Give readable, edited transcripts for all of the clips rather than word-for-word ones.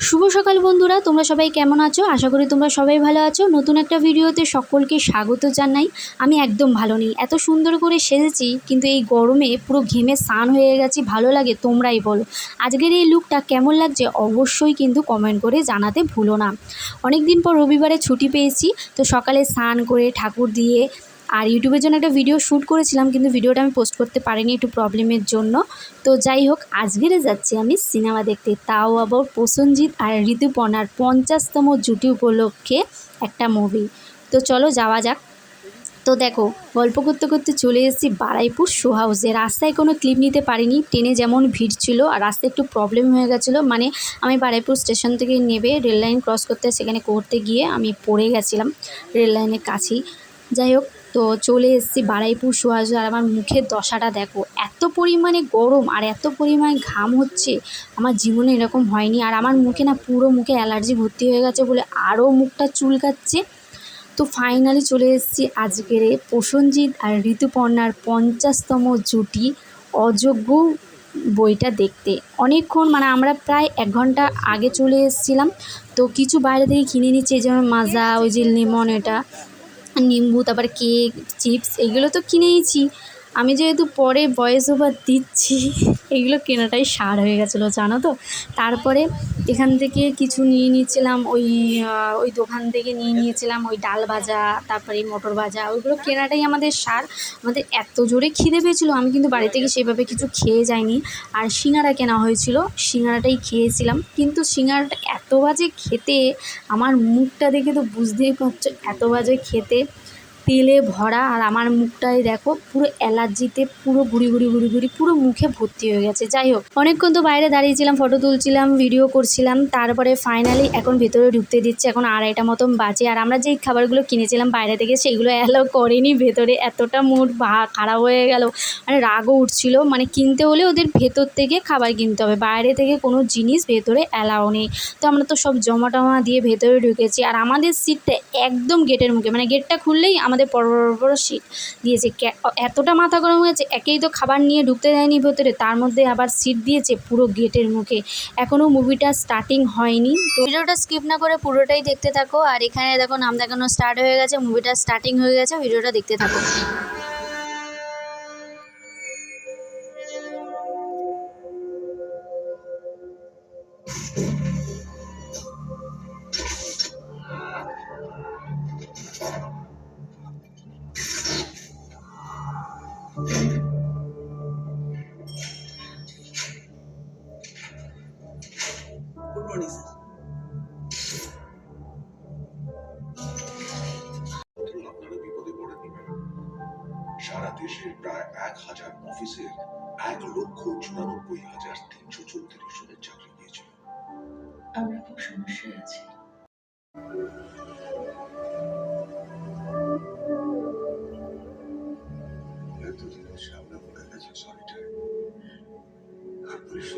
শুভ সকাল বন্ধুরা, তোমরা সবাই কেমন আছো? আশা করি তোমরা সবাই ভালো আছো। নতুন একটা ভিডিওতে সকলকে স্বাগত জানাই। আমি একদম ভালো নেই, এত সুন্দর করে সেজেছি কিন্তু এই গরমে পুরো ঘেমে স্নান হয়ে গেছি। ভালো লাগে? তোমরাই বলো আজকের এই লুকটা কেমন লাগছে, অবশ্যই কিন্তু কমেন্ট করে জানাতে ভুলো না। অনেক দিন পর রবিবারে ছুটি পেয়েছি, তো সকালে স্নান করে ঠাকুর দিয়ে আর ইউটিউবের জন্য একটা ভিডিও শ্যুট করেছিলাম, কিন্তু ভিডিওটা আমি পোস্ট করতে পারিনি একটু প্রবলেমের জন্য। তো যাই হোক, আজকেরে যাচ্ছি আমি সিনেমা দেখতে, তাও আবার প্রসেনজিৎ আর ঋতুপর্ণার 50তম জুটি উপলক্ষে একটা মুভি। তো চলো যাওয়া যাক। তো দেখো, গল্প করতে করতে চলে এসেছি বারুইপুর শো হাউসে। রাস্তায় কোনো ক্লিপ নিতে পারিনি, ট্রেনে যেমন ভিড় ছিল আর রাস্তায় একটু প্রবলেম হয়ে গেছিলো। মানে আমি বারুইপুর স্টেশন থেকে নেবে রেল লাইন ক্রস সেখানে করতে গিয়ে আমি পড়ে গেছিলাম রেল লাইনের কাছেই। যাই হোক, তো চলে এসেছি বারুইপুর শো হাউসে। আর আমার মুখের দশাটা দেখো, এত পরিমাণে গরম আর এত পরিমাণে ঘাম হচ্ছে, আমার জীবনে এরকম হয়নি। আর আমার মুখে না, পুরো মুখে অ্যালার্জি ভর্তি হয়ে গেছে বলে আরও মুখটা চুলকাচ্ছে। তো ফাইনালি চলে এসেছি আজকের প্রসেনজিৎ আর ঋতুপর্ণার 50তম জুটি অযোগ্য বইটা দেখতে। অনেকক্ষণ, মানে আমরা প্রায় 1 ঘন্টা আগে চলে এসেছিলাম। তো কিছু বাইরে থেকে কিনে নিচ্ছি, যেমন মাজা, ওই যে লেমন, এটা নিম্বু, তারপরে কেক, চিপস, এগুলো তো কিনেইছি। আমি যেহেতু পরে ভয়েস ওভার দিচ্ছি, এগুলো কেনাটাই সার হয়ে গেছিলো, জানো তো। তারপরে এখান থেকে কিছু নিয়ে নিয়েছিলাম, ওই দোকান থেকে নিয়ে নিয়েছিলাম ওই ডাল ভাজা, তারপরে মটর ভাজা, ওইগুলো কেনাটাই আমাদের সার। আমাদের এত জোরে খিদে পেয়েছিলো, আমি কিন্তু বাড়ি থেকে সেভাবে কিছু খেয়ে যাইনি। আর সিঙ্গারা কেনা হয়েছিল, সিঙ্গারাটাই খেয়েছিলাম। কিন্তু সিঙ্গারাটা এত বাজে খেতে, আমার মুখটা দেখে তো বুঝতেই পারছো এত বাজে খেতে, তেলে ভরা। আর আমার মুখটাই দেখো, পুরো অ্যালার্জিতে পুরো গুড়ি পুরো মুখে ভর্তি হয়ে গেছে। যাই হোক, অনেকক্ষণ তো বাইরে দাঁড়িয়েছিলাম, ফটো তুলছিলাম, ভিডিও করছিলাম। তারপরে ফাইনালি এখন ভেতরে ঢুকতে দিচ্ছে। এখন 2:30 মতন বাজে। আর আমরা যেই খাবারগুলো কিনেছিলাম বাইরে থেকে, সেইগুলো অ্যালাউ করেনি ভেতরে। এতটা মুড খারাপ হয়ে গেল, মানে রাগও উঠছিল। মানে কিনতে হলে ওদের ভেতর থেকে খাবার কিনতে হবে, বাইরে থেকে কোনো জিনিস ভেতরে অ্যালাউ নেই। তো আমরা তো সব জমা টমা দিয়ে ভেতরে ঢুকেছি। আর আমাদের সিটটা একদম গেটের মুখে, মানে গেটটা খুললেই আমাদের বড় সিট দিয়েছে। এতটা মাথা গরম হয়েছে, একেই তো খাবার নিয়ে ঢুকতে দেয়নি ভেতরে, তার মধ্যে আবার সিট দিয়েছে পুরো গেটের মুখে। এখনও মুভিটা স্টার্টিং হয়নি, তো ভিডিওটা স্কিপ না করে পুরোটাই দেখতে থাকো। আর এখানে দেখো, নাম দেখানো স্টার্ট হয়ে গেছে, মুভিটা স্টার্টিং হয়ে গেছে, ভিডিওটা দেখতে থাকো। Good morning sir. আপনারা বিপদে পড়েননি ম্যাডাম। সারা দেশের প্রায় 1000 অফিসের 1,94,334 জনের চাকরি গিয়েছিল। আমরা খুব সমস্যায় আছি। এতদিনের সামনে পড়ে গেছে সলিটার আর পুলিশ।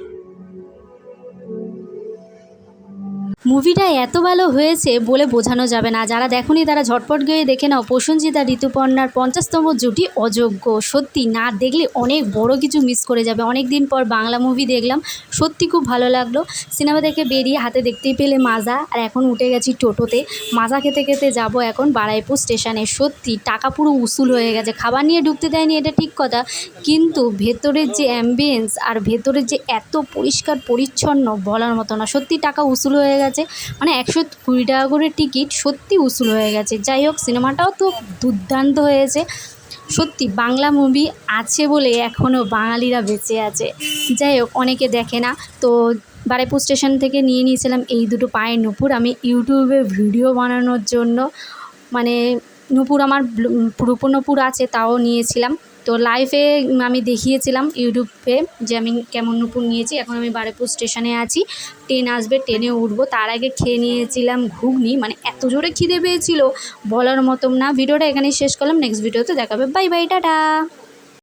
মুভিটা এত ভালো হয়েছে বলে বোঝানো যাবে না। যারা দেখোনি তারা ঝটপট গিয়ে দেখে নাও প্রসেনজিৎ আর ঋতুপর্ণার 50তম জুটি অযোগ্য। সত্যি না দেখলে অনেক বড় কিছু মিস করে যাবে। অনেক দিন পর বাংলা মুভি দেখলাম, সত্যি খুব ভালো লাগলো। সিনেমা দেখে বেরিয়ে হাতে দেখতেই পেলে মাজা, আর এখন উঠে গেছি টোটোতে। মাজা খেতে খেতে যাব এখন বারুইপুর স্টেশনে। সত্যি টাকা পুরো উসুল হয়ে গেছে। খাবার নিয়ে ঢুকতে দেয়নি, এটা ঠিক কথা, কিন্তু ভেতরের যে অ্যাম্বিয়েন্স আর ভেতরের যে এত পরিষ্কার পরিচ্ছন্ন, বলার মতো না। সত্যি টাকা উসুল হয়ে গেছে, মানে 120 টাকা করে টিকিট, সত্যি উসুল হয়ে গেছে। যাই হোক, সিনেমাটাও তো দুর্দান্ত হয়েছে। সত্যি বাংলা মুভি আছে বলে এখনও বাঙালিরা বেঁচে আছে। যাই হোক, অনেকে দেখে না। তো বারুইপুর স্টেশন থেকে নিয়ে নিয়েছিলাম এই দুটো পায়ের নূপুর, আমি ইউটিউবে ভিডিও বানানোর জন্য। মানে নূপুর আমার নূপুর আছে, তাও নিয়েছিলাম। তো লাইভে আমি দেখিয়েছিলাম ইউটিউবে যে আমি কেমন নূপুর নিয়েছি। এখন আমি বারুইপুর স্টেশনে আছি, ট্রেন আসবে, ট্রেনে উঠবো। তার আগে খেয়ে নিয়েছিলাম ঘুগনি, মানে এত জোরে খিদে পেয়েছিল বলার মতন না। ভিডিওটা এখানেই শেষ করলাম, নেক্সট ভিডিওতে দেখাবে। Bye bye, tata.